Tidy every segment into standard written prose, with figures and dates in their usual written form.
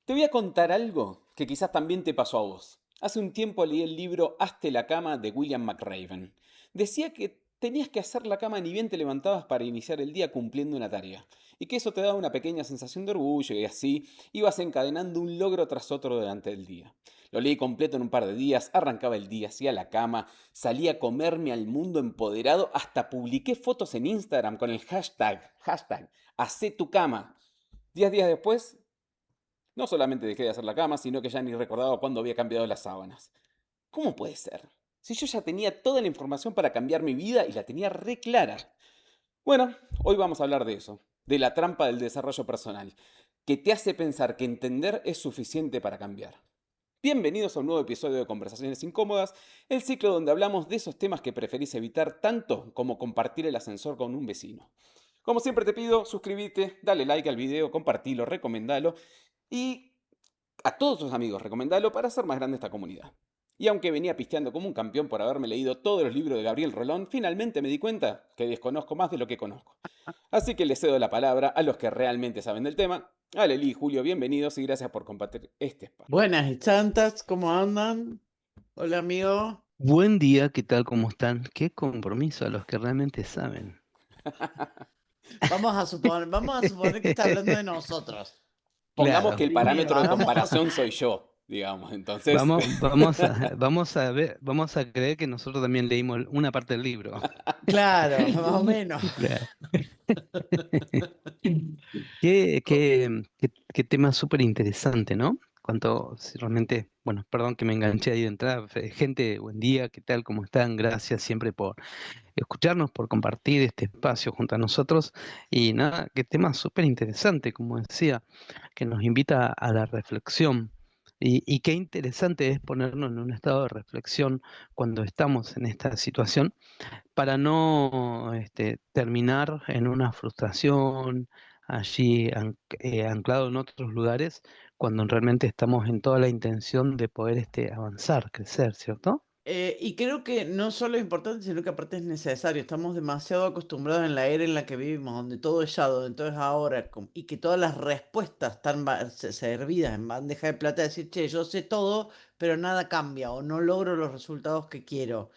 Te voy a contar algo que quizás también te pasó a vos. Hace un tiempo leí el libro Hazte la cama de William McRaven. Decía que tenías que hacer la cama ni bien te levantabas para iniciar el día cumpliendo una tarea, y que eso te daba una pequeña sensación de orgullo y así ibas encadenando un logro tras otro durante el día. Lo leí completo en un par de días, arrancaba el día, hacía la cama, salía a comerme al mundo empoderado, hasta publiqué fotos en Instagram con el hashtag, Hacé tu cama. 10 días después, no solamente dejé de hacer la cama, sino que ya ni recordaba cuándo había cambiado las sábanas. ¿Cómo puede ser? Si yo ya tenía toda la información para cambiar mi vida y la tenía re clara. Bueno, hoy vamos a hablar de eso, de la trampa del desarrollo personal, que te hace pensar que entender es suficiente para cambiar. Bienvenidos a un nuevo episodio de Conversaciones Incómodas, el ciclo donde hablamos de esos temas que preferís evitar tanto como compartir el ascensor con un vecino. Como siempre te pido, suscríbete, dale like al video, compartilo, recomendalo y a todos tus amigos, recomendalo para hacer más grande esta comunidad. Y aunque venía pisteando como un campeón por haberme leído todos los libros de Gabriel Rolón, finalmente me di cuenta que desconozco más de lo que conozco. Así que le cedo la palabra a los que realmente saben del tema. Aleli y Julio, bienvenidos y gracias por compartir este espacio. Buenas y chantas, ¿cómo andan? Hola amigo. Buen día, ¿qué tal? ¿Cómo están? Qué compromiso a los que realmente saben. Vamos a suponer que está hablando de nosotros. Pongamos Claro, que el Primero, parámetro de hagamos. comparación soy yo, digamos, entonces. vamos a ver, vamos a creer que nosotros también leímos una parte del libro. Claro, más o menos. Claro. Qué tema súper interesante, ¿no? Cuanto si realmente, bueno, perdón que me enganché ahí de entrada. Gente, buen día, ¿qué tal? ¿Cómo están? Gracias siempre por escucharnos, por compartir este espacio junto a nosotros. Y nada, qué tema súper interesante, como decía, que nos invita a la reflexión. Y qué interesante es ponernos en un estado de reflexión cuando estamos en esta situación para no terminar en una frustración allí anclado en otros lugares, cuando realmente estamos en toda la intención de poder avanzar, crecer, ¿cierto? Y creo que no solo es importante, sino que aparte es necesario. Estamos demasiado acostumbrados en la era en la que vivimos, donde todo es ya, donde todo es ahora, y que todas las respuestas están servidas en bandeja de plata, decir, che, yo sé todo, pero nada cambia o no logro los resultados que quiero.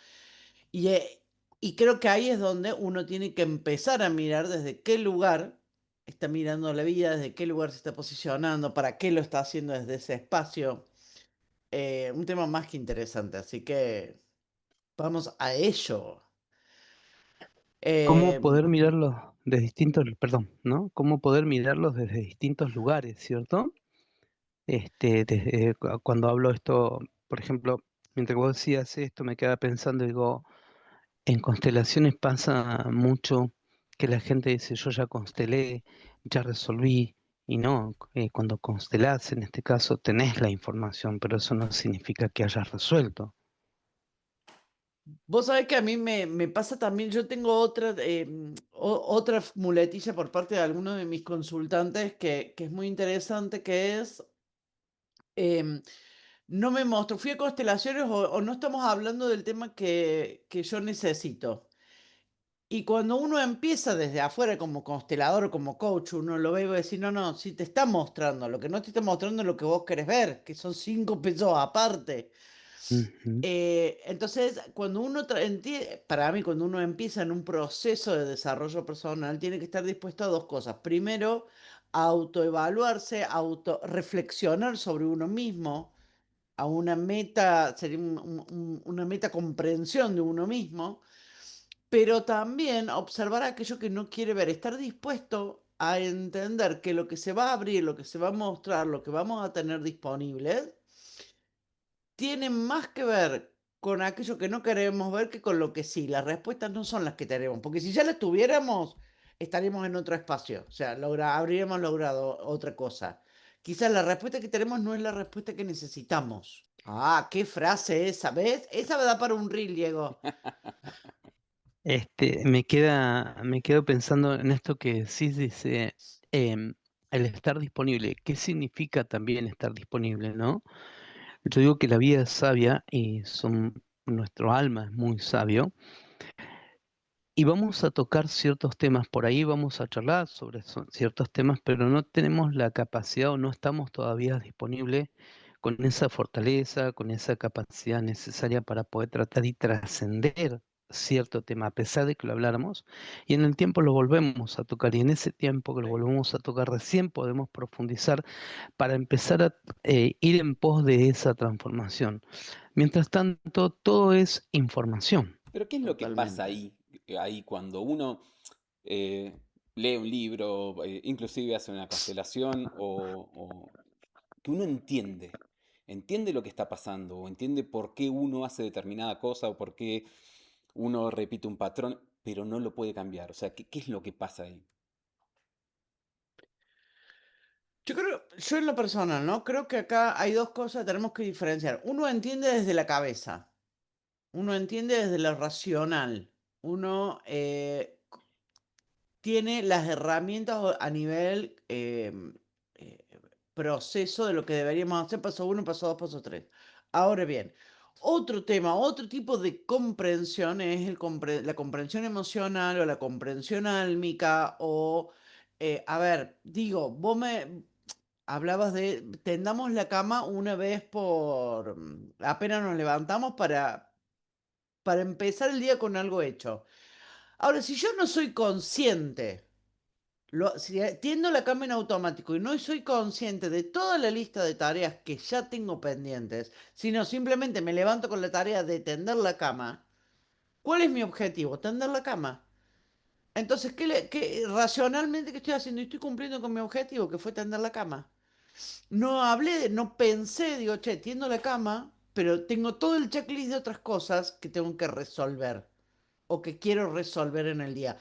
Y, eh, y creo que ahí es donde uno tiene que empezar a mirar desde qué lugar está mirando la vida, desde qué lugar se está posicionando, para qué lo está haciendo desde ese espacio. Un tema más que interesante, así que vamos a ello. Cómo Eh, poder mirarlos de distintos, perdón, ¿no? Cómo poder mirarlos desde distintos lugares, ¿cierto? Cuando hablo esto, por ejemplo, mientras vos decías esto, me quedaba pensando, digo, en constelaciones pasa mucho que la gente dice, yo ya constelé, ya resolví, y no, cuando constelás, en este caso, tenés la información, pero eso no significa que hayas resuelto. Vos sabés que a mí me pasa también, yo tengo otra muletilla por parte de alguno de mis consultantes que es muy interesante, que es, em, no me mostró, fui a constelaciones o no estamos hablando del tema que yo necesito. Y cuando uno empieza desde afuera como constelador o como coach, uno lo ve y va a decir, no, no, sí te está mostrando, lo que no te está mostrando es lo que vos querés ver, que son 5 pesos aparte. Ujú. Entonces, cuando para mí, cuando uno empieza en un proceso de desarrollo personal, tiene que estar dispuesto a dos cosas. Primero, a autoevaluarse, autorreflexionar sobre uno mismo, a una meta, sería una meta comprensión de uno mismo, pero también observar aquello que no quiere ver, estar dispuesto a entender que lo que se va a abrir, lo que se va a mostrar, lo que vamos a tener disponible, tiene más que ver con aquello que no queremos ver que con lo que sí. Las respuestas no son las que tenemos, porque si ya las tuviéramos, estaríamos en otro espacio, o sea, habríamos logrado otra cosa. Quizás la respuesta que tenemos no es la respuesta que necesitamos. Ah, qué frase esa, ¿ves? Esa me da para un reel, Diego. Me quedo pensando en esto que sí dice, em, el estar disponible. ¿Qué significa también estar disponible, no? Yo digo que la vida es sabia y nuestro alma es muy sabio, y vamos a tocar ciertos temas, por ahí vamos a charlar sobre ciertos temas, pero no tenemos la capacidad o no estamos todavía disponibles con esa fortaleza, con esa capacidad necesaria para poder tratar y trascender cierto tema, a pesar de que lo habláramos, y en el tiempo lo volvemos a tocar, y en ese tiempo que lo volvemos a tocar, recién podemos profundizar para empezar a ir en pos de esa transformación. Mientras tanto, todo es información. Pero ¿qué es lo que pasa Totalmente. ahí cuando uno eh, lee un libro, inclusive hace una constelación o que uno entiende lo que está pasando o entiende por qué uno hace determinada cosa o por qué uno repite un patrón, pero no lo puede cambiar? O sea, ¿qué es lo que pasa ahí? Yo en lo personal, ¿no? Creo que acá hay dos cosas que tenemos que diferenciar. Uno entiende desde la cabeza, uno entiende desde lo racional, uno tiene las herramientas a nivel eh, proceso de lo que deberíamos hacer, paso uno, paso dos, paso tres. Ahora bien, otro tema, otro tipo de comprensión es la comprensión emocional o la comprensión álmica o, a ver, digo, vos me hablabas de tendamos la cama una vez apenas nos levantamos para empezar el día con algo hecho. Ahora, si yo no soy consciente, si tiendo la cama en automático y no soy consciente de toda la lista de tareas que ya tengo pendientes, sino simplemente me levanto con la tarea de tender la cama, ¿cuál es mi objetivo? Tender la cama. Entonces, racionalmente qué estoy haciendo? Y estoy cumpliendo con mi objetivo, que fue tender la cama. No pensé, digo, che, tiendo la cama, pero tengo todo el checklist de otras cosas que tengo que resolver o que quiero resolver en el día.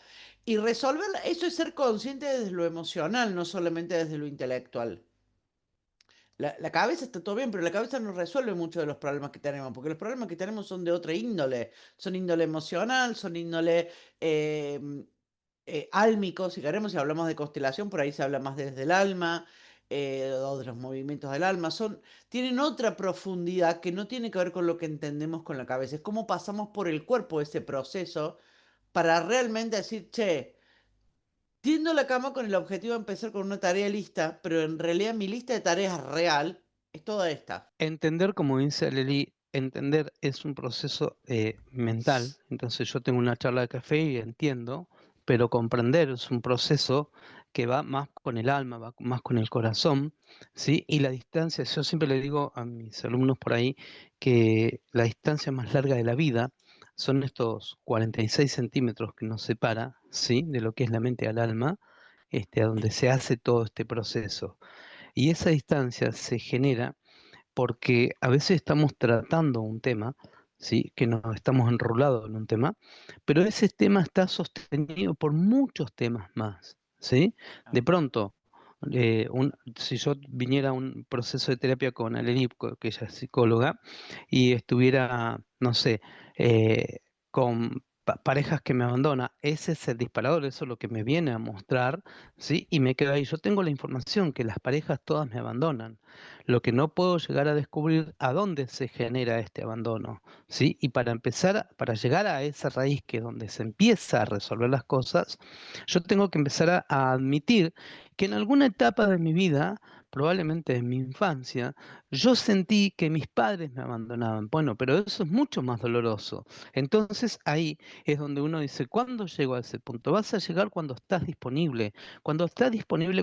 Y resolver, eso es ser consciente desde lo emocional, no solamente desde lo intelectual. La cabeza está todo bien, pero la cabeza no resuelve muchos de los problemas que tenemos, porque los problemas que tenemos son de otra índole. Son índole emocional, son índole eh, álmico, si queremos, si hablamos de constelación, por ahí se habla más desde el alma, o de los movimientos del alma. Tienen otra profundidad que no tiene que ver con lo que entendemos con la cabeza. Es cómo pasamos por el cuerpo ese proceso para realmente decir, che, tiendo la cama con el objetivo de empezar con una tarea lista, pero en realidad mi lista de tareas real es toda esta. Entender, como dice Lely, entender es un proceso mental. Entonces yo tengo una charla de café y entiendo, pero comprender es un proceso que va más con el alma, va más con el corazón, ¿sí? Y la distancia, yo siempre le digo a mis alumnos por ahí que la distancia más larga de la vida son estos 46 centímetros que nos separa, ¿sí? De lo que es la mente al alma, a donde se hace todo este proceso. Y esa distancia se genera porque a veces estamos tratando un tema, ¿sí? Que nos estamos enrolados en un tema, pero ese tema está sostenido por muchos temas más, ¿sí? De pronto, si yo viniera a un proceso de terapia con Aleni, que ella es psicóloga, y estuviera, no sé, con parejas que me abandonan, ese es el disparador, eso es lo que me viene a mostrar, ¿sí? Y me quedo ahí, yo tengo la información que las parejas todas me abandonan. Lo que no puedo llegar a descubrir a dónde se genera este abandono, ¿sí? Y para empezar, para llegar a esa raíz que es donde se empieza a resolver las cosas, yo tengo que empezar a admitir que en alguna etapa de mi vida, probablemente en mi infancia, yo sentí que mis padres me abandonaban. Bueno, pero eso es mucho más doloroso. Entonces ahí es donde uno dice, ¿cuándo llego a ese punto? Vas a llegar cuando estás disponible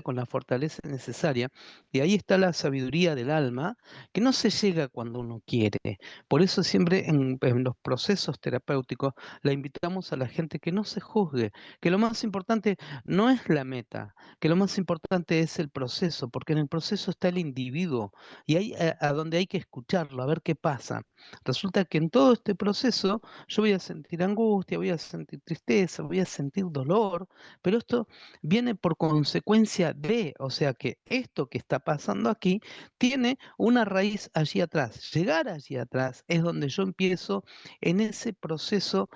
con la fortaleza necesaria, y ahí está la sabiduría del alma, que no se llega cuando uno quiere. Por eso siempre en los procesos terapéuticos la invitamos a la gente que no se juzgue, que lo más importante no es la meta, que lo más importante es el proceso, porque en el proceso está el individuo y ahí a donde hay que escucharlo, a ver qué pasa. Resulta que en todo este proceso yo voy a sentir angustia, voy a sentir tristeza, voy a sentir dolor, pero esto viene por consecuencia de, o sea que esto que está pasando aquí tiene una raíz allí atrás. Llegar allí atrás es donde yo empiezo en ese proceso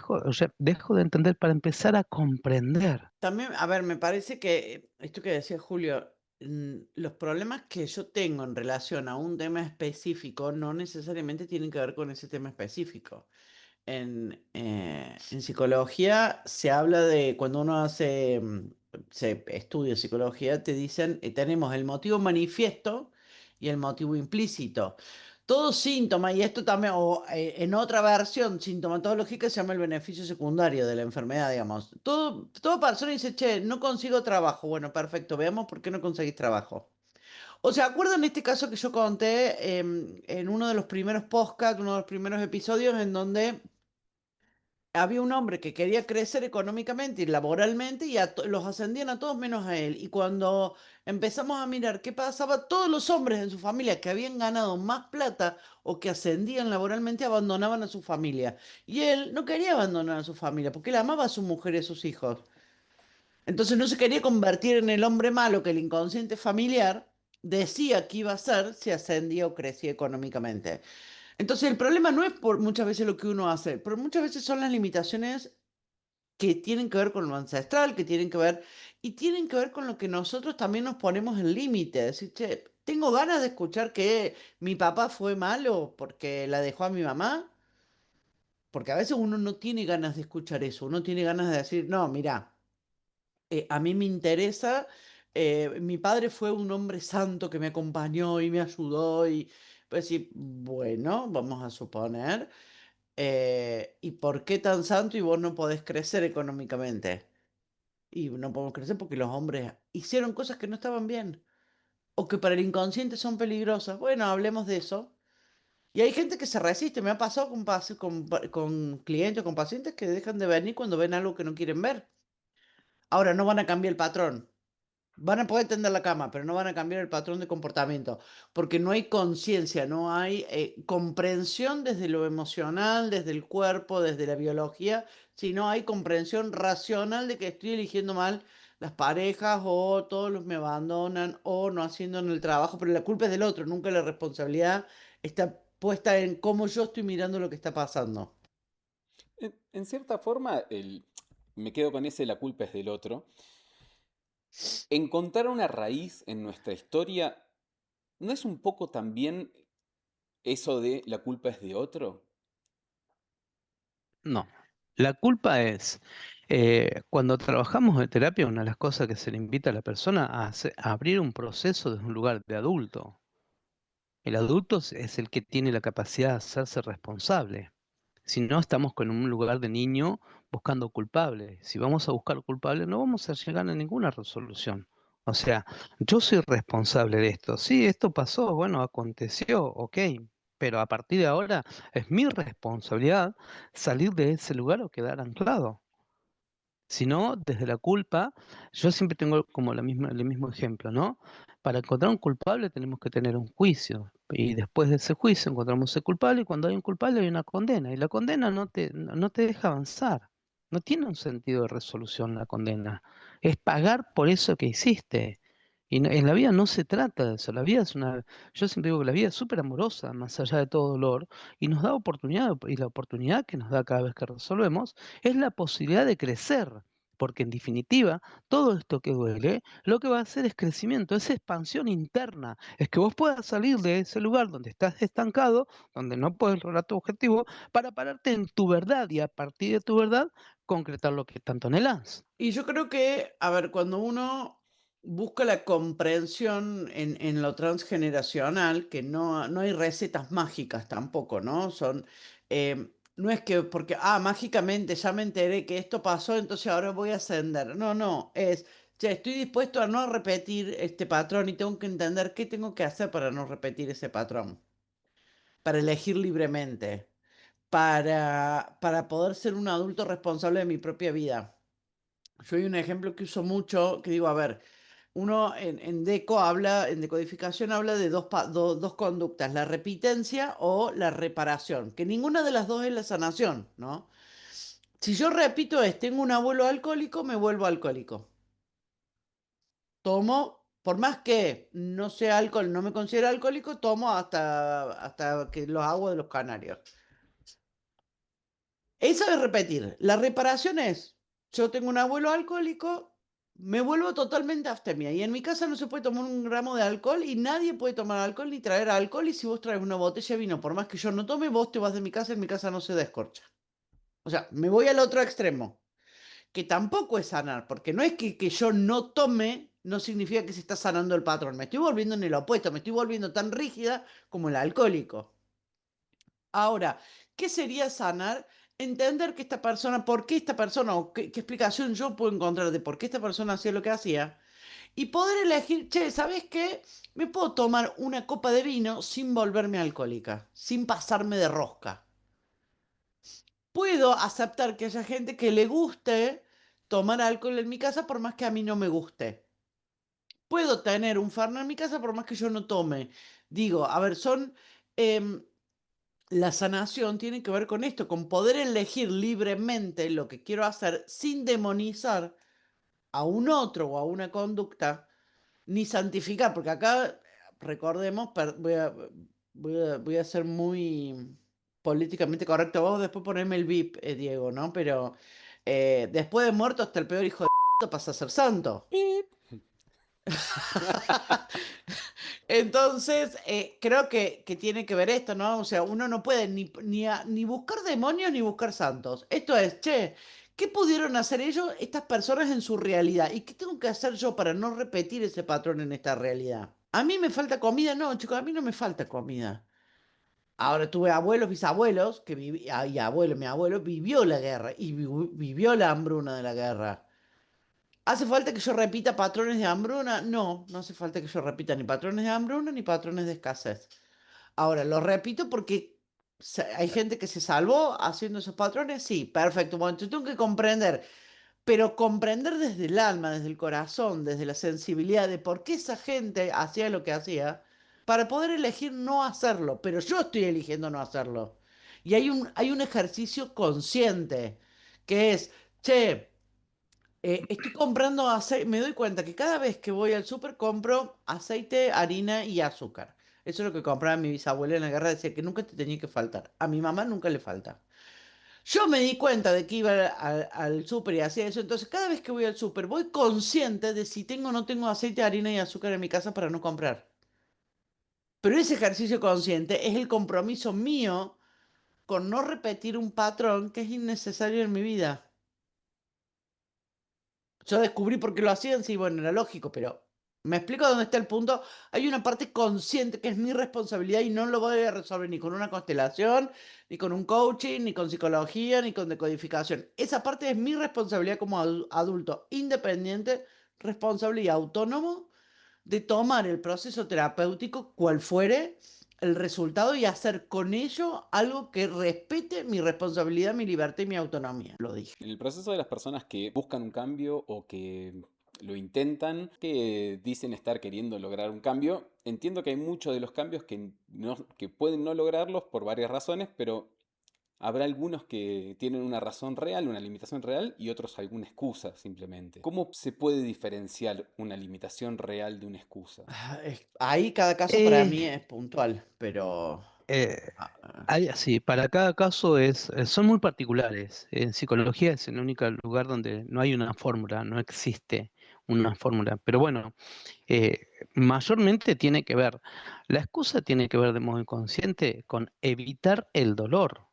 o sea, dejo de entender para empezar a comprender. También, a ver, me parece que esto que decía Julio, los problemas que yo tengo en relación a un tema específico no necesariamente tienen que ver con ese tema específico. en psicología se habla de cuando uno se estudia psicología, te dicen, tenemos el motivo manifiesto y el motivo implícito. Todo síntoma, y esto también, o en otra versión sintomatológica se llama el beneficio secundario de la enfermedad, digamos. Toda persona dice, che, no consigo trabajo. Bueno, perfecto, veamos por qué no conseguís trabajo. O sea, ¿acuerdan este caso que yo conté en uno de los primeros podcasts, uno de los primeros episodios, en donde había un hombre que quería crecer económicamente y laboralmente y los ascendían a todos menos a él? Y cuando empezamos a mirar qué pasaba, todos los hombres en su familia que habían ganado más plata o que ascendían laboralmente abandonaban a su familia. Y él no quería abandonar a su familia porque él amaba a su mujer y a sus hijos. Entonces no se quería convertir en el hombre malo que el inconsciente familiar decía que iba a ser si ascendía o crecía económicamente. Entonces el problema no es por muchas veces lo que uno hace, pero muchas veces son las limitaciones que tienen que ver con lo ancestral, que tienen que ver, y tienen que ver con lo que nosotros también nos ponemos en límite. Decir, che, tengo ganas de escuchar que mi papá fue malo porque la dejó a mi mamá, porque a veces uno no tiene ganas de escuchar eso, uno tiene ganas de decir, no, mira, a mí me interesa, mi padre fue un hombre santo que me acompañó y me ayudó y pues sí, bueno, vamos a suponer, ¿y por qué tan santo y vos no podés crecer económicamente? Y no podemos crecer porque los hombres hicieron cosas que no estaban bien o que para el inconsciente son peligrosas. Bueno, hablemos de eso. Y hay gente que se resiste. Me ha pasado con clientes o con pacientes que dejan de venir cuando ven algo que no quieren ver. Ahora no van a cambiar el patrón. Van a poder tender la cama, pero no van a cambiar el patrón de comportamiento, porque no hay conciencia, no hay comprensión desde lo emocional, desde el cuerpo, desde la biología, sino hay comprensión racional de que estoy eligiendo mal las parejas o todos los me abandonan o no haciendo en el trabajo, pero la culpa es del otro, nunca la responsabilidad está puesta en cómo yo estoy mirando lo que está pasando. En cierta forma, me quedo con ese la culpa es del otro. Encontrar una raíz en nuestra historia, ¿no es un poco también eso de la culpa es de otro? No. La culpa es, cuando trabajamos en terapia, una de las cosas que se le invita a la persona a abrir un proceso desde un lugar de adulto. El adulto es el que tiene la capacidad de hacerse responsable. Si no, estamos con un lugar de niño buscando culpables. Si vamos a buscar culpables, no vamos a llegar a ninguna resolución. O sea, yo soy responsable de esto. Sí, esto pasó, bueno, aconteció, ok. Pero a partir de ahora es mi responsabilidad salir de ese lugar o quedar anclado. Si no, desde la culpa, yo siempre tengo como el mismo ejemplo, ¿no? Para encontrar un culpable tenemos que tener un juicio. Y después de ese juicio encontramos el culpable y cuando hay un culpable hay una condena. Y la condena no te deja avanzar. No tiene un sentido de resolución la condena. Es pagar por eso que hiciste. Y en la vida no se trata de eso. La vida es una, yo siempre digo que la vida es súper amorosa, más allá de todo dolor, y nos da oportunidad, y la oportunidad que nos da cada vez que resolvemos es la posibilidad de crecer, porque en definitiva, todo esto que duele, lo que va a hacer es crecimiento, es expansión interna, es que vos puedas salir de ese lugar donde estás estancado, donde no puedes lograr tu objetivo, para pararte en tu verdad y a partir de tu verdad concretar lo que tanto anhelás. Y yo creo que, a ver, cuando uno busca la comprensión en lo transgeneracional, que no hay recetas mágicas tampoco, ¿no? No es que porque, mágicamente ya me enteré que esto pasó, entonces ahora voy a ascender. No, no, ya estoy dispuesto a no repetir este patrón y tengo que entender qué tengo que hacer para no repetir ese patrón, para elegir libremente, para poder ser un adulto responsable de mi propia vida. Yo hay un ejemplo que uso mucho, que digo, a ver, uno en decodificación habla de dos conductas, la repitencia o la reparación, que ninguna de las dos es la sanación, ¿no? Si yo repito tengo un abuelo alcohólico, me vuelvo alcohólico. Tomo, por más que no sea alcohol, no me considero alcohólico, tomo hasta que los hago de los canarios. Eso es repetir. La reparación es, yo tengo un abuelo alcohólico, me vuelvo totalmente abstemia. Y en mi casa no se puede tomar un gramo de alcohol y nadie puede tomar alcohol ni traer alcohol. Y si vos traes una botella de vino, por más que yo no tome, vos te vas de mi casa, en mi casa no se descorcha. O sea, me voy al otro extremo, que tampoco es sanar, porque no es que yo no tome, no significa que se está sanando el patrón. Me estoy volviendo en el opuesto, me estoy volviendo tan rígida como el alcohólico. Ahora, ¿qué sería sanar? Entender que esta persona, por qué esta persona, o qué explicación yo puedo encontrar de por qué esta persona hacía lo que hacía, y poder elegir, che, ¿sabes qué? Me puedo tomar una copa de vino sin volverme alcohólica, sin pasarme de rosca. Puedo aceptar que haya gente que le guste tomar alcohol en mi casa por más que a mí no me guste. Puedo tener un farno en mi casa por más que yo no tome. Digo, a ver, em, la sanación tiene que ver con esto, con poder elegir libremente lo que quiero hacer sin demonizar a un otro o a una conducta, ni santificar, porque acá, recordemos, voy a ser muy políticamente correcto, vos después ponerme el VIP, Diego, ¿no? Pero después de muerto hasta el peor hijo de pasa a ser santo. Pip. Entonces, creo que tiene que ver esto, ¿no? O sea, uno no puede ni buscar demonios ni buscar santos. Esto es, che, ¿qué pudieron hacer ellos, estas personas en su realidad? ¿Y qué tengo que hacer yo para no repetir ese patrón en esta realidad? ¿A mí me falta comida? No, chicos, a mí no me falta comida. Ahora tuve abuelos, bisabuelos, y abuelo, mi abuelo vivió la guerra y vivió la hambruna de la guerra. ¿Hace falta que yo repita patrones de hambruna? No, no hace falta que yo repita ni patrones de hambruna ni patrones de escasez. Ahora, lo repito porque hay gente que se salvó haciendo esos patrones. Sí, perfecto. Bueno, entonces tengo que comprender, pero comprender desde el alma, desde el corazón, desde la sensibilidad de por qué esa gente hacía lo que hacía, para poder elegir no hacerlo. Pero yo estoy eligiendo no hacerlo. Y hay un ejercicio consciente que es, che, estoy comprando aceite, me doy cuenta que cada vez que voy al súper compro aceite, harina y azúcar. Eso es lo que compraba mi bisabuela en la guerra, decía que nunca te tenía que faltar. A mi mamá nunca le falta. Yo me di cuenta de que iba al súper y hacía eso, entonces cada vez que voy al súper voy consciente de si tengo o no tengo aceite, harina y azúcar en mi casa para no comprar. Pero ese ejercicio consciente es el compromiso mío con no repetir un patrón que es innecesario en mi vida. Yo descubrí por qué lo hacían, sí, bueno, era lógico, pero me explico dónde está el punto. Hay una parte consciente que es mi responsabilidad y no lo voy a resolver ni con una constelación, ni con un coaching, ni con psicología, ni con decodificación. Esa parte es mi responsabilidad como adulto independiente, responsable y autónomo de tomar el proceso terapéutico, cual fuere el resultado, y hacer con ello algo que respete mi responsabilidad, mi libertad y mi autonomía. Lo dije. En el proceso de las personas que buscan un cambio o que lo intentan, que dicen estar queriendo lograr un cambio, entiendo que hay muchos de los cambios que pueden no lograrlos por varias razones, pero habrá algunos que tienen una razón real, una limitación real, y otros alguna excusa simplemente. ¿Cómo se puede diferenciar una limitación real de una excusa? Ahí cada caso para Eh, mí es puntual, pero eh, ah, sí, para cada caso son muy particulares. En psicología es el único lugar donde no hay una fórmula, no existe una fórmula. Pero bueno, eh, mayormente tiene que ver, la excusa tiene que ver de modo inconsciente con evitar el dolor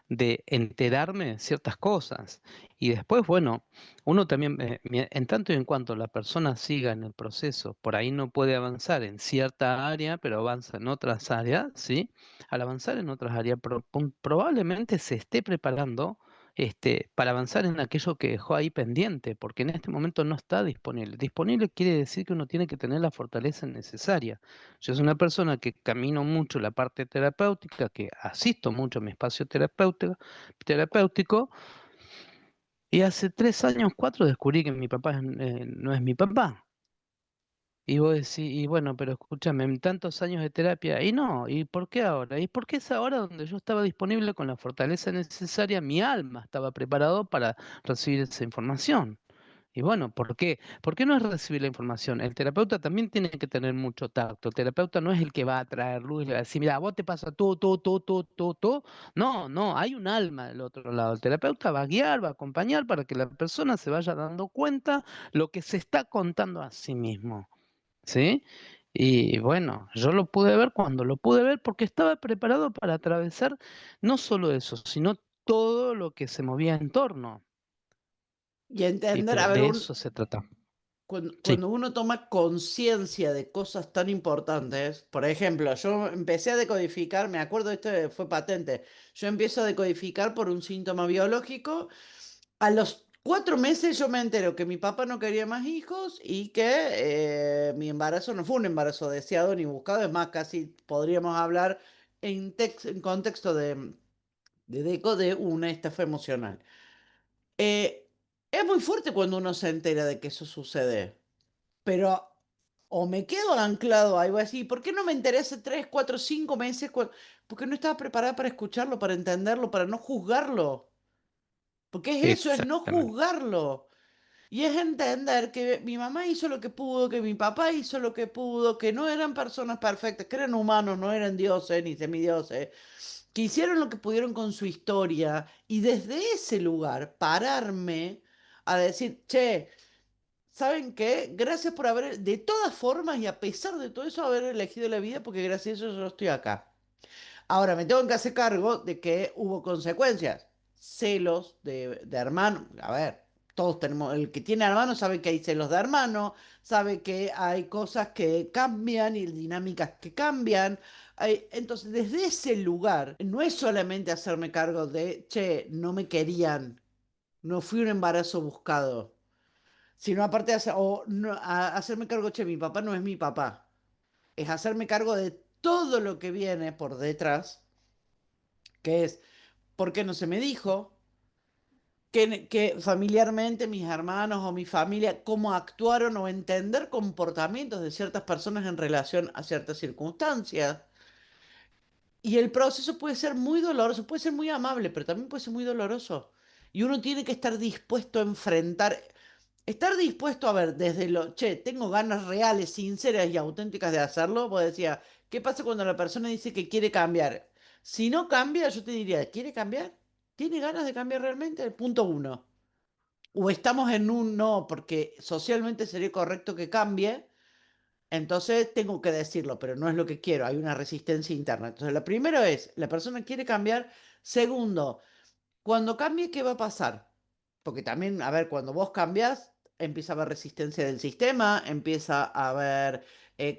de enterarme de ciertas cosas. Y después, bueno, uno también, en tanto y en cuanto la persona siga en el proceso, por ahí no puede avanzar en cierta área, pero avanza en otras áreas, ¿sí? Al avanzar en otras áreas, probablemente se esté preparando. Para avanzar en aquello que dejó ahí pendiente, porque en este momento no está disponible. Disponible quiere decir que uno tiene que tener la fortaleza necesaria. Yo soy una persona que camino mucho la parte terapéutica, que asisto mucho a mi espacio terapéutico, y hace 3 años, 4, descubrí que mi papá no es mi papá. Y vos decís, y bueno, pero escúchame, en tantos años de terapia, y no, ¿y por qué ahora? ¿Y por qué es ahora donde yo estaba disponible con la fortaleza necesaria, mi alma estaba preparado para recibir esa información? Y bueno, ¿por qué? ¿Por qué no es recibir la información? El terapeuta también tiene que tener mucho tacto. El terapeuta no es el que va a traer luz y le va a decir, mira, vos te pasa tú. No, no, hay un alma del otro lado. El terapeuta va a guiar, va a acompañar para que la persona se vaya dando cuenta lo que se está contando a sí mismo. ¿Sí? Y bueno, yo lo pude ver cuando lo pude ver porque estaba preparado para atravesar no solo eso, sino todo lo que se movía en torno. Y Y entender, pero a ver, de eso se trata. Sí, cuando uno toma conciencia de cosas tan importantes, por ejemplo, yo empecé a decodificar, me acuerdo, esto fue patente, yo empiezo a decodificar por un síntoma biológico. A los 4 meses yo me entero que mi papá no quería más hijos y que mi embarazo no fue un embarazo deseado ni buscado, es más, casi podríamos hablar en contexto de deco de una estafa emocional. Eh, es muy fuerte cuando uno se entera de que eso sucede, pero o me quedo anclado a algo así, ¿por qué no me enteré hace 3, 4, 5 meses? Porque no estaba preparada para escucharlo, para entenderlo, para no juzgarlo. Porque es eso, es no exactamente. juzgarlo. Y es entender que mi mamá hizo lo que pudo, que mi papá hizo lo que pudo, que no eran personas perfectas, que eran humanos, no eran dioses ni semidioses, que hicieron lo que pudieron con su historia y desde ese lugar pararme a decir, che, ¿saben qué? Gracias por haber, de todas formas y a pesar de todo eso, haber elegido la vida porque gracias a eso yo estoy acá. Ahora, me tengo que hacer cargo de que hubo consecuencias. Celos de hermano. A ver, todos tenemos, el que tiene hermano sabe que hay celos de hermano, sabe que hay cosas que cambian y dinámicas que cambian. Entonces, desde ese lugar, no es solamente hacerme cargo de, che, no me querían, no fui un embarazo buscado, sino aparte de hacerme cargo, che, mi papá no es mi papá. Es hacerme cargo de todo lo que viene por detrás, que es ¿por qué no se me dijo? Que familiarmente mis hermanos o mi familia, cómo actuaron o entender comportamientos de ciertas personas en relación a ciertas circunstancias. Y el proceso puede ser muy doloroso, puede ser muy amable, pero también puede ser muy doloroso. Y uno tiene que estar dispuesto a enfrentar, estar dispuesto a ver desde lo, che, tengo ganas reales, sinceras y auténticas de hacerlo. Vos decías, ¿qué pasa cuando la persona dice que quiere cambiar? Si no cambia, yo te diría, ¿quiere cambiar? ¿Tiene ganas de cambiar realmente? El punto uno. O estamos en un no, porque socialmente sería correcto que cambie, entonces tengo que decirlo, pero no es lo que quiero, hay una resistencia interna. Entonces, lo primero es, la persona quiere cambiar. Segundo, cuando cambie, ¿qué va a pasar? Porque también, a ver, cuando vos cambias, empieza a haber resistencia del sistema, empieza a haber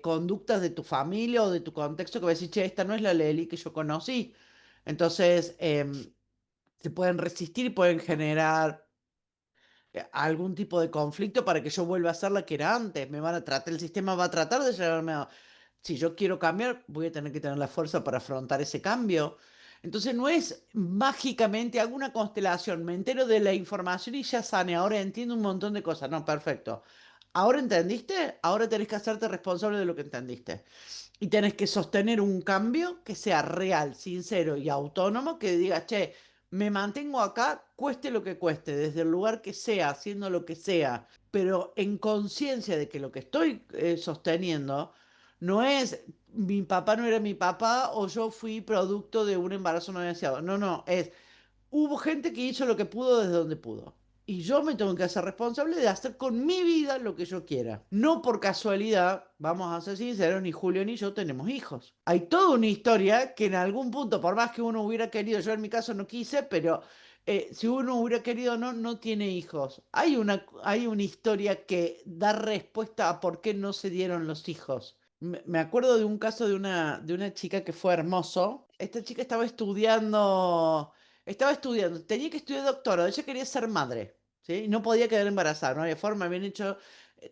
conductas de tu familia o de tu contexto que va a decir, che, esta no es la Leli que yo conocí. Entonces, se pueden resistir y pueden generar algún tipo de conflicto para que yo vuelva a ser la que era antes. Me van a tratar, el sistema va a tratar de llevarme a... Si yo quiero cambiar, voy a tener que tener la fuerza para afrontar ese cambio. Entonces no es mágicamente alguna constelación, me entero de la información y ya sane, ahora entiendo un montón de cosas. No, perfecto. ¿Ahora entendiste? Ahora tenés que hacerte responsable de lo que entendiste. Y tenés que sostener un cambio que sea real, sincero y autónomo, que diga, che, me mantengo acá, cueste lo que cueste, desde el lugar que sea, haciendo lo que sea, pero en conciencia de que lo que estoy sosteniendo no es mi papá no era mi papá o yo fui producto de un embarazo no deseado. No, no, es hubo gente que hizo lo que pudo desde donde pudo. Y yo me tengo que hacer responsable de hacer con mi vida lo que yo quiera. No por casualidad, vamos a ser sinceros, ni Julio ni yo tenemos hijos. Hay toda una historia que en algún punto, por más que uno hubiera querido, yo en mi caso no quise, pero si uno hubiera querido no, no tiene hijos. Hay una historia que da respuesta a por qué no se dieron los hijos. Me acuerdo de un caso de una chica que fue hermoso. Esta chica estaba estudiando, tenía que estudiar doctorado, ella quería ser madre, ¿sí? Y no podía quedar embarazada, no había forma, habían hecho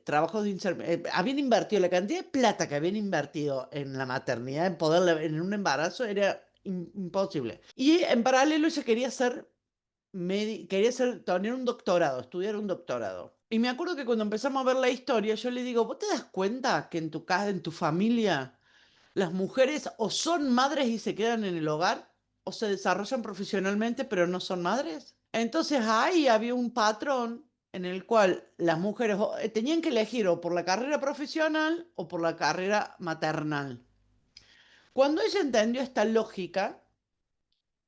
trabajos habían invertido, la cantidad de plata que habían invertido en la maternidad, en un embarazo, era imposible. Y en paralelo ella tener un doctorado, estudiar un doctorado. Y me acuerdo que cuando empezamos a ver la historia, yo le digo, ¿vos te das cuenta que en tu casa, en tu familia, las mujeres o son madres y se quedan en el hogar, o se desarrollan profesionalmente pero no son madres? Entonces ahí había un patrón en el cual las mujeres tenían que elegir o por la carrera profesional o por la carrera maternal. Cuando ella entendió esta lógica,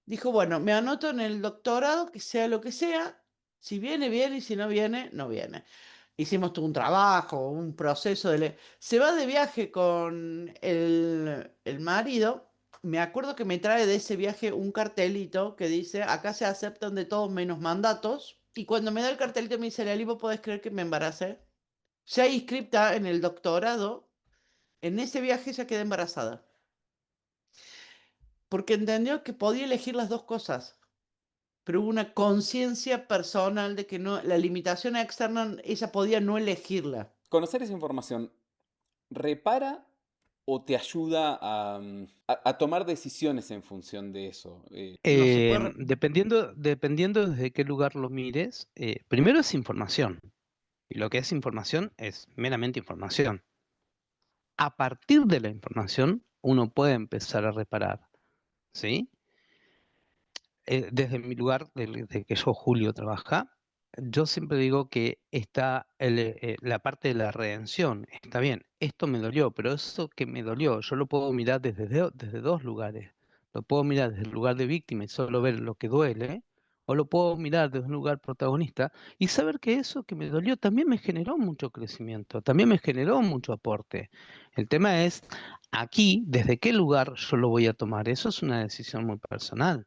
dijo, bueno, me anoto en el doctorado, que sea lo que sea, si viene, viene, y si no viene, no viene. hicimos todo un trabajo, un proceso Se va de viaje con el marido. Me acuerdo que me trae de ese viaje un cartelito que dice, acá se aceptan de todos menos mandatos. Y cuando me da el cartelito me dice, Lali, ¿vos podés creer que me embaracé? Ya inscripta en el doctorado, en ese viaje ya quedé embarazada. Porque entendió que podía elegir las dos cosas. Pero hubo una conciencia personal de que no, la limitación externa, ella podía no elegirla. Conocer esa información repara o te ayuda a tomar decisiones en función de eso. No se puede... Dependiendo desde qué lugar lo mires, primero es información. Y lo que es información es meramente información. A partir de la información, uno puede empezar a reparar, ¿sí? Desde mi lugar, desde que yo, Julio, trabaja, yo siempre digo que está la parte de la redención. Está bien, esto me dolió, pero eso que me dolió, yo lo puedo mirar desde dos lugares. Lo puedo mirar desde el lugar de víctima y solo ver lo que duele, o lo puedo mirar desde un lugar protagonista y saber que eso que me dolió también me generó mucho crecimiento, también me generó mucho aporte. El tema es, aquí, desde qué lugar yo lo voy a tomar. Eso es una decisión muy personal.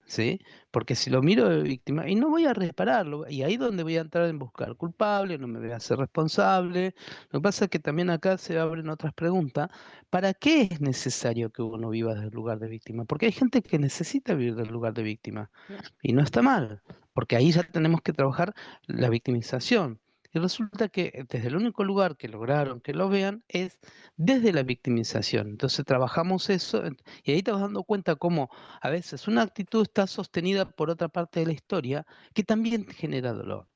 ¿Sí? Porque si lo miro de víctima, y no voy a repararlo, y ahí es donde voy a entrar en buscar culpable, no me voy a hacer responsable. Lo que pasa es que también acá se abren otras preguntas. ¿Para qué es necesario que uno viva desde el lugar de víctima? Porque hay gente que necesita vivir del lugar de víctima, y no está mal, porque ahí ya tenemos que trabajar la victimización. Y resulta que desde el único lugar que lograron que lo vean es desde la victimización. Entonces trabajamos eso, y ahí te vas dando cuenta cómo a veces una actitud está sostenida por otra parte de la historia que también genera dolor,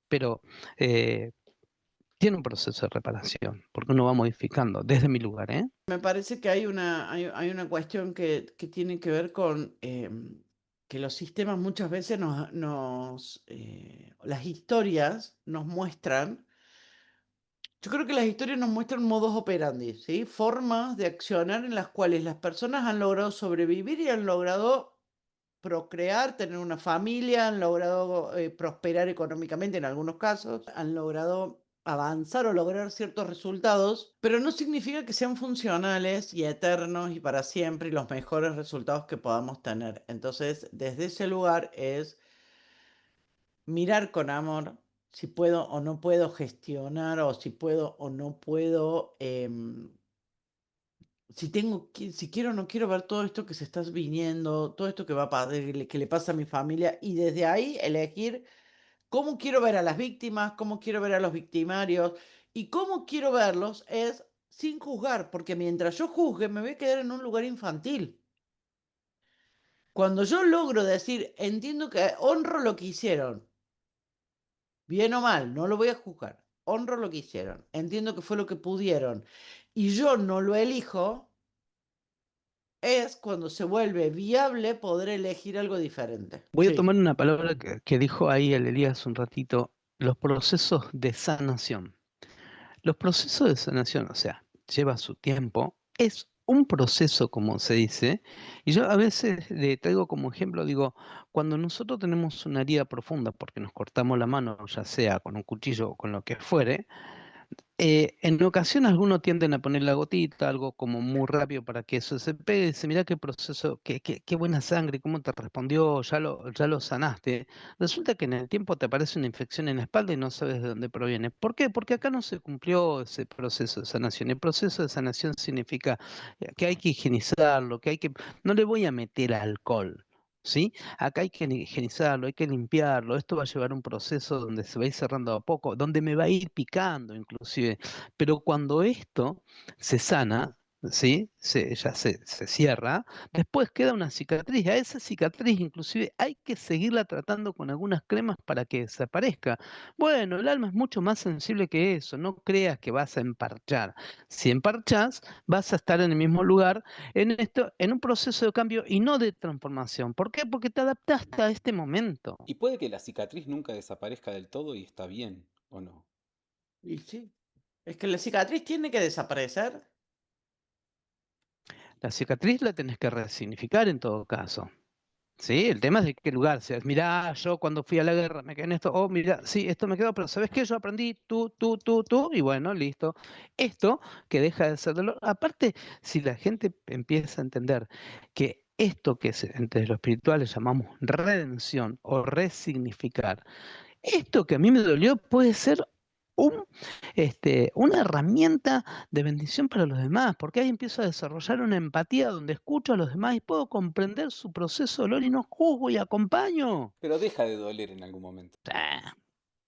pero eh, tiene un proceso de reparación, porque uno va modificando desde mi lugar, ¿eh? Me parece que hay una cuestión que tiene que ver con que los sistemas muchas veces las historias nos muestran, yo creo que las historias nos muestran modos operandi, ¿sí? Formas de accionar en las cuales las personas han logrado sobrevivir y han logrado procrear, tener una familia, han logrado prosperar económicamente en algunos casos, han logrado avanzar o lograr ciertos resultados, pero no significa que sean funcionales y eternos y para siempre y los mejores resultados que podamos tener. Entonces, desde ese lugar es mirar con amor si puedo o no puedo gestionar o si puedo o no puedo si quiero o no quiero ver todo esto que se está viniendo, todo esto que va a que le pasa a mi familia, y desde ahí elegir cómo quiero ver a las víctimas, cómo quiero ver a los victimarios, y cómo quiero verlos es sin juzgar, porque mientras yo juzgue me voy a quedar en un lugar infantil. Cuando yo logro decir, entiendo que honro lo que hicieron, bien o mal, no lo voy a juzgar, honro lo que hicieron, entiendo que fue lo que pudieron, y yo no lo elijo, es cuando se vuelve viable poder elegir algo diferente. Voy a Sí. tomar una palabra que dijo ahí el Elías un ratito, los procesos de sanación. Los procesos de sanación, o sea, lleva su tiempo, es un proceso, como se dice, y yo a veces le traigo como ejemplo, digo, cuando nosotros tenemos una herida profunda porque nos cortamos la mano, ya sea con un cuchillo o con lo que fuere, en ocasiones algunos tienden a poner la gotita, algo como muy rápido para que eso se pegue. Dice, mira qué proceso, qué buena sangre, cómo te respondió, ya lo sanaste. Resulta que en el tiempo te aparece una infección en la espalda y no sabes de dónde proviene. ¿Por qué? Porque acá no se cumplió ese proceso de sanación. El proceso de sanación significa que hay que higienizarlo, no le voy a meter alcohol. ¿Sí? Acá hay que higienizarlo, hay que limpiarlo. Esto va a llevar un proceso donde se va a ir cerrando a poco, donde me va a ir picando inclusive. Pero cuando esto se sana, ¿sí? Se cierra, después queda una cicatriz. A esa cicatriz inclusive hay que seguirla tratando con algunas cremas para que desaparezca. Bueno, el alma es mucho más sensible que eso. No creas que vas a emparchar. Si emparchas, vas a estar en el mismo lugar en un proceso de cambio y no de transformación. ¿Por qué? Porque te adaptaste a este momento. Y puede que la cicatriz nunca desaparezca del todo y está bien, ¿o no? Y sí. Es que la cicatriz tiene que desaparecer. La cicatriz la tenés que resignificar en todo caso. Sí, el tema es de qué lugar seas. Mirá, yo cuando fui a la guerra me quedé en esto, oh, mira, sí, esto me quedó, pero ¿sabes qué? Yo aprendí tú, y bueno, listo. Esto que deja de ser dolor. Aparte, si la gente empieza a entender que esto que entre los espirituales llamamos redención o resignificar, esto que a mí me dolió puede ser un, una herramienta de bendición para los demás, porque ahí empiezo a desarrollar una empatía donde escucho a los demás y puedo comprender su proceso de dolor y no juzgo y acompaño. Pero deja de doler en algún momento. Ah,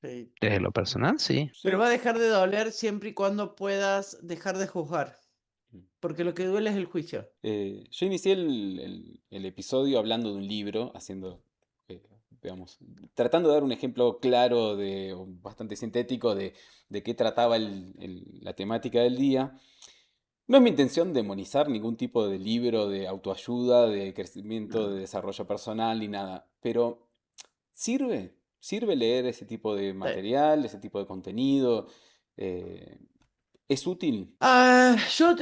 Sí. desde lo personal, sí. Pero Sí. va a dejar de doler siempre y cuando puedas dejar de juzgar, Mm. porque lo que duele es el juicio. Yo inicié el episodio hablando de un libro, eh, digamos, tratando de dar un ejemplo claro o bastante sintético de qué trataba la temática del día. No es mi intención demonizar ningún tipo de libro de autoayuda, de crecimiento, de No. desarrollo personal ni nada, pero ¿sirve leer ese tipo de Sí. material, ese tipo de contenido? Eh, ¿Es útil? Yo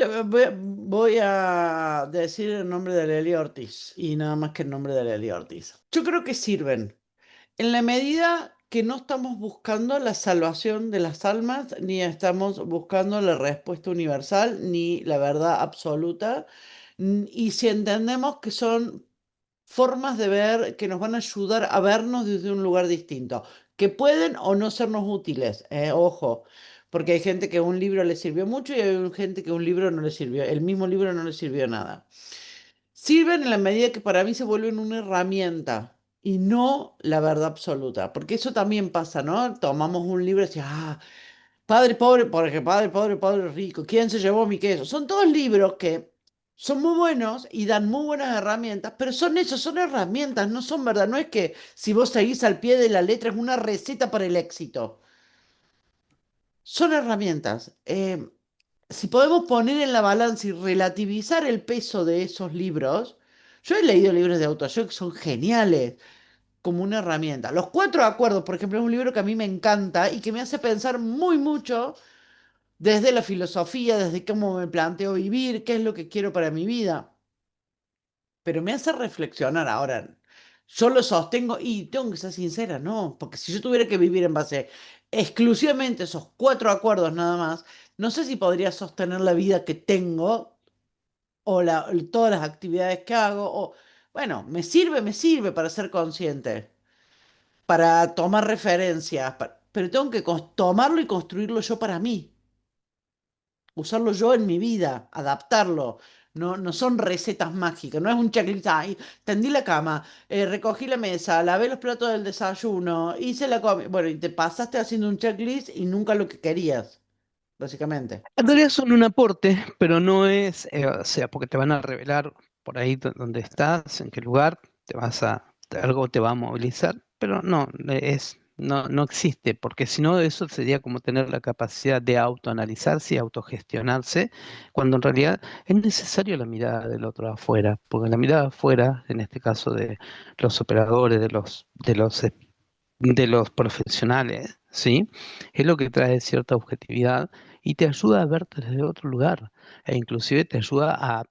voy a decir el nombre de Lely Ortiz y nada más que el nombre de Lely Ortiz. Yo creo que sirven en la medida que no estamos buscando la salvación de las almas, ni estamos buscando la respuesta universal, ni la verdad absoluta, y si entendemos que son formas de ver que nos van a ayudar a vernos desde un lugar distinto, que pueden o no sernos útiles, ojo, porque hay gente que un libro le sirvió mucho y hay gente que un libro no le sirvió, el mismo libro no le sirvió nada. Sirven en la medida que para mí se vuelven una herramienta y no la verdad absoluta, porque eso también pasa, ¿no? Tomamos un libro y decimos, Padre pobre, porque padre pobre, padre rico, ¿quién se llevó mi queso? Son todos libros que son muy buenos y dan muy buenas herramientas, pero son eso, son herramientas, no son verdad. No es que si vos seguís al pie de la letra es una receta para el éxito. Son herramientas. Si podemos poner en la balanza y relativizar el peso de esos libros, yo he leído libros de autoayuda que son geniales como una herramienta. Los cuatro acuerdos, por ejemplo, es un libro que a mí me encanta y que me hace pensar muy mucho desde la filosofía, desde cómo me planteo vivir, qué es lo que quiero para mi vida. Pero me hace reflexionar ahora. Yo lo sostengo y tengo que ser sincera, no, porque si yo tuviera que vivir en base exclusivamente a esos cuatro acuerdos nada más, no sé si podría sostener la vida que tengo o todas las actividades que hago. O, bueno, me sirve para ser consciente, para tomar referencias, pero tengo que tomarlo y construirlo yo para mí. Usarlo yo en mi vida, adaptarlo. No, no son recetas mágicas, no es un checklist. Ay, tendí la cama, recogí la mesa, lavé los platos del desayuno, hice la comida. Bueno, y te pasaste haciendo un checklist y nunca lo que querías, básicamente. En realidad son un aporte, pero no es, o sea, porque te van a revelar por ahí donde estás, en qué lugar, algo te va a movilizar, pero no, no existe, porque si no eso sería como tener la capacidad de autoanalizarse y autogestionarse, cuando en realidad es necesario la mirada del otro afuera, porque la mirada afuera, en este caso de los operadores, de los profesionales, ¿sí? Es lo que trae cierta objetividad y te ayuda a verte desde otro lugar e inclusive te ayuda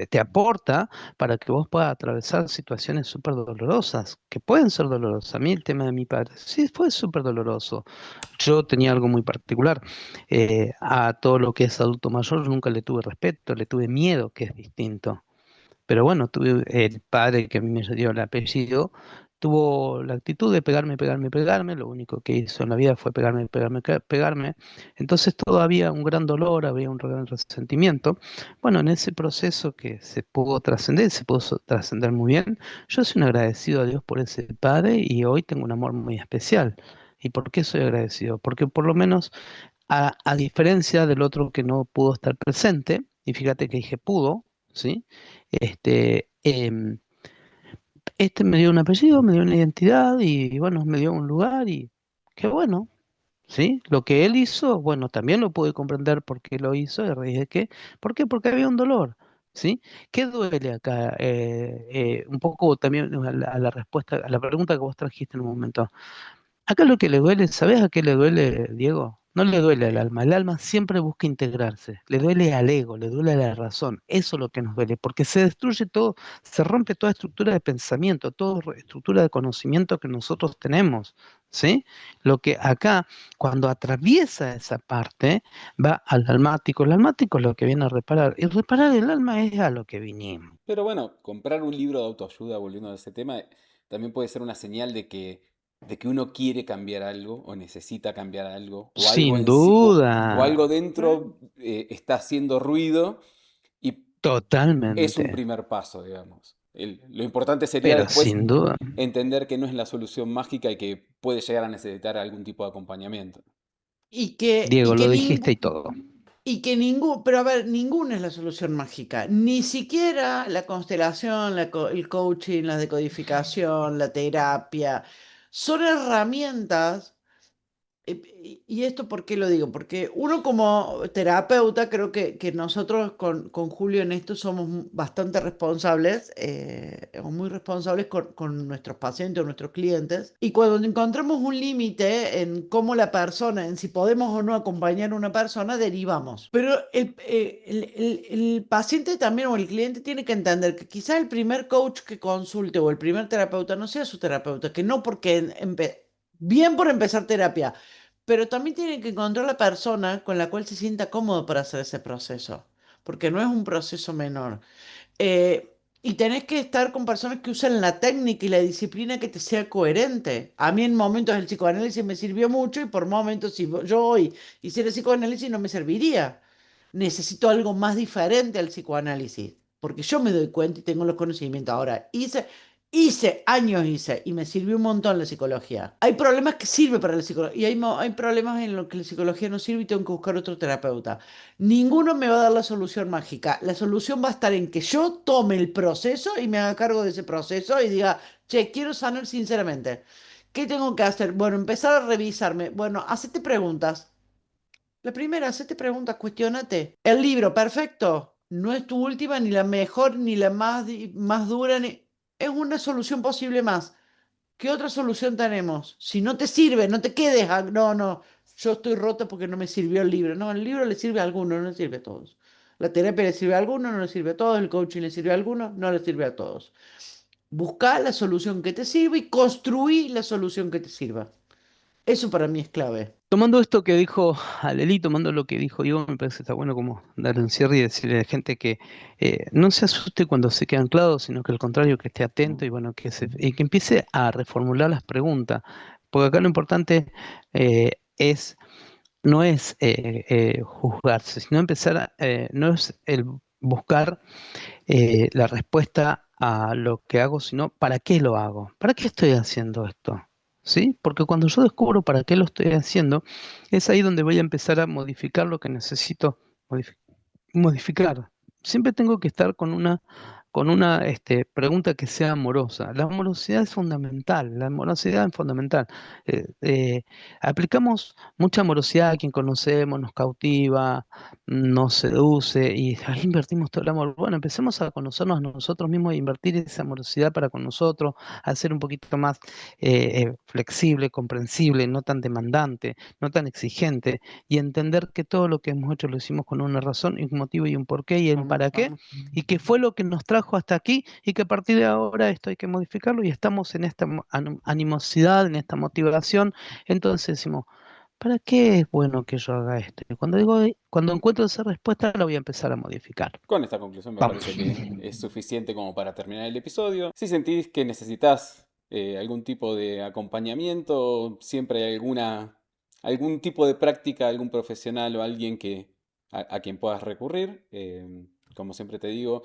te aporta para que vos puedas atravesar situaciones súper dolorosas, que pueden ser dolorosas. A mí el tema de mi padre, sí, fue súper doloroso. Yo tenía algo muy particular. A todo lo que es adulto mayor nunca le tuve respeto, le tuve miedo, que es distinto. Pero bueno, tuve el padre que a mí me dio el apellido, tuvo la actitud de pegarme, pegarme, pegarme. Lo único que hizo en la vida fue pegarme, pegarme, pegarme. Entonces todo había un gran dolor, había un gran resentimiento. Bueno, en ese proceso que se pudo trascender, se pudo trascender muy bien. Yo soy un agradecido a Dios por ese padre y hoy tengo un amor muy especial. ¿Y por qué soy agradecido? Porque por lo menos, a diferencia del otro que no pudo estar presente, y fíjate que dije pudo, ¿sí? Este me dio un apellido, me dio una identidad y bueno, me dio un lugar y qué bueno, ¿sí? Lo que él hizo, bueno, también lo pude comprender por qué lo hizo y a raíz de qué. ¿Por qué? Porque había un dolor, ¿sí? ¿Qué duele acá? Un poco también a la respuesta, a la pregunta que vos trajiste en un momento. Acá lo que le duele, ¿sabés a qué le duele, Diego? no le duele al alma. El alma siempre busca integrarse, le duele al ego, le duele a la razón. Eso es lo que nos duele, porque se destruye todo, se rompe toda estructura de pensamiento, toda estructura de conocimiento que nosotros tenemos, ¿sí? Lo que acá, cuando atraviesa esa parte, va al almático. El almático es lo que viene a reparar, y reparar el alma es a lo que vinimos. Pero bueno, comprar un libro de autoayuda, volviendo a ese tema, también puede ser una señal de que uno quiere cambiar algo o necesita cambiar algo o algo Sin en sí, o duda, algo Claro. dentro está haciendo ruido y es un totalmente, primer paso, digamos. Lo importante sería pero después sin duda. entender que no es la solución mágica y que puede llegar a necesitar algún tipo de acompañamiento. Y que, y Diego, que lo dijiste y ningún, todo. y que ningún, pero a ver, ninguna es la solución mágica. Ni siquiera la constelación, el coaching, la decodificación, la terapia, son herramientas. ¿Y esto por qué lo digo? Porque uno como terapeuta, creo que nosotros con Julio en esto somos bastante responsables, o muy responsables con nuestros pacientes o nuestros clientes. Y cuando encontramos un límite en cómo la persona, en si podemos o no acompañar a una persona, derivamos. Pero el paciente también o el cliente tiene que entender que quizás el primer coach que consulte o el primer terapeuta no sea su terapeuta, que no porque bien por empezar terapia, pero también tiene que encontrar la persona con la cual se sienta cómodo para hacer ese proceso, porque no es un proceso menor. Y tenés que estar con personas que usen la técnica y la disciplina que te sea coherente. A mí en momentos el psicoanálisis me sirvió mucho y por momentos si yo hoy hiciera psicoanálisis no me serviría. Necesito algo más diferente al psicoanálisis, porque yo me doy cuenta y tengo los conocimientos. Ahora, hice años y me sirvió un montón la psicología. Hay problemas que sirve para la psicología y hay problemas en los que la psicología no sirve y tengo que buscar otro terapeuta. Ninguno me va a dar la solución mágica. La solución va a estar en que yo tome el proceso y me haga cargo de ese proceso y diga, che, quiero sanar sinceramente. ¿Qué tengo que hacer? Bueno, empezar a revisarme. Bueno, hacete preguntas. La primera, hacete preguntas, cuestionate. El libro, perfecto. No es tu última, ni la mejor, ni la más dura, ni... Es una solución posible más. ¿Qué otra solución tenemos? Si no te sirve, no te quedes. No, no, yo estoy roto porque no me sirvió el libro. No, el libro le sirve a algunos, no le sirve a todos. La terapia le sirve a algunos, no le sirve a todos. El coaching le sirve a algunos, no le sirve a todos. Busca la solución que te sirva y construí la solución que te sirva. Eso para mí es clave. Tomando esto que dijo Aleli, tomando lo que dijo Diego, me parece que está bueno como darle un cierre y decirle a la gente que no se asuste cuando se queda anclado, sino que al contrario, que esté atento y bueno, y que empiece a reformular las preguntas. Porque acá lo importante es, no es juzgarse, sino no es el buscar la respuesta a lo que hago, sino ¿para qué lo hago? ¿Para qué estoy haciendo esto? ¿Sí? Porque cuando yo descubro para qué lo estoy haciendo, es ahí donde voy a empezar a modificar lo que necesito modificar. Siempre tengo que estar con una pregunta que sea amorosa. La amorosidad es fundamental, la amorosidad es fundamental. Eh, eh, Aplicamos mucha amorosidad a quien conocemos, nos cautiva, nos seduce y ahí invertimos todo el amor. Bueno, empecemos a conocernos a nosotros mismos e invertir esa amorosidad para con nosotros, a ser un poquito más flexible, comprensible, no tan demandante, no tan exigente y entender que todo lo que hemos hecho lo hicimos con una razón y un motivo y un porqué y un para qué, y que fue lo que nos trajo hasta aquí y que a partir de ahora esto hay que modificarlo y estamos en esta animosidad, en esta motivación, entonces decimos, ¿para qué es bueno que yo haga esto? Y cuando encuentro esa respuesta la voy a empezar a modificar. Con esta conclusión me Vamos. parece que es suficiente como para terminar el episodio. Si sentís que necesitas algún tipo de acompañamiento, siempre hay algún tipo de práctica, algún profesional o alguien a quien puedas recurrir. Como siempre te digo,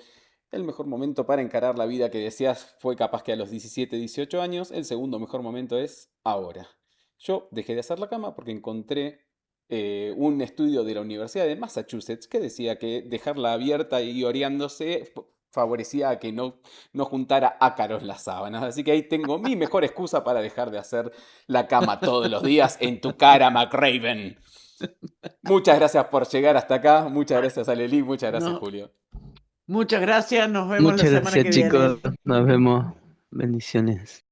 el mejor momento para encarar la vida que deseas fue capaz que a los 17, 18 años. El segundo mejor momento es ahora. Yo dejé de hacer la cama porque encontré un estudio de la Universidad de Massachusetts que decía que dejarla abierta y oreándose favorecía a que no juntara ácaros las sábanas. Así que ahí tengo mi mejor excusa para dejar de hacer la cama todos los días en tu cara, McRaven. Muchas gracias por llegar hasta acá. Muchas gracias, Aleli. Muchas gracias, No, Julio. muchas gracias, nos vemos la Muchas semana gracias, que viene. chicos. Nos vemos. Bendiciones.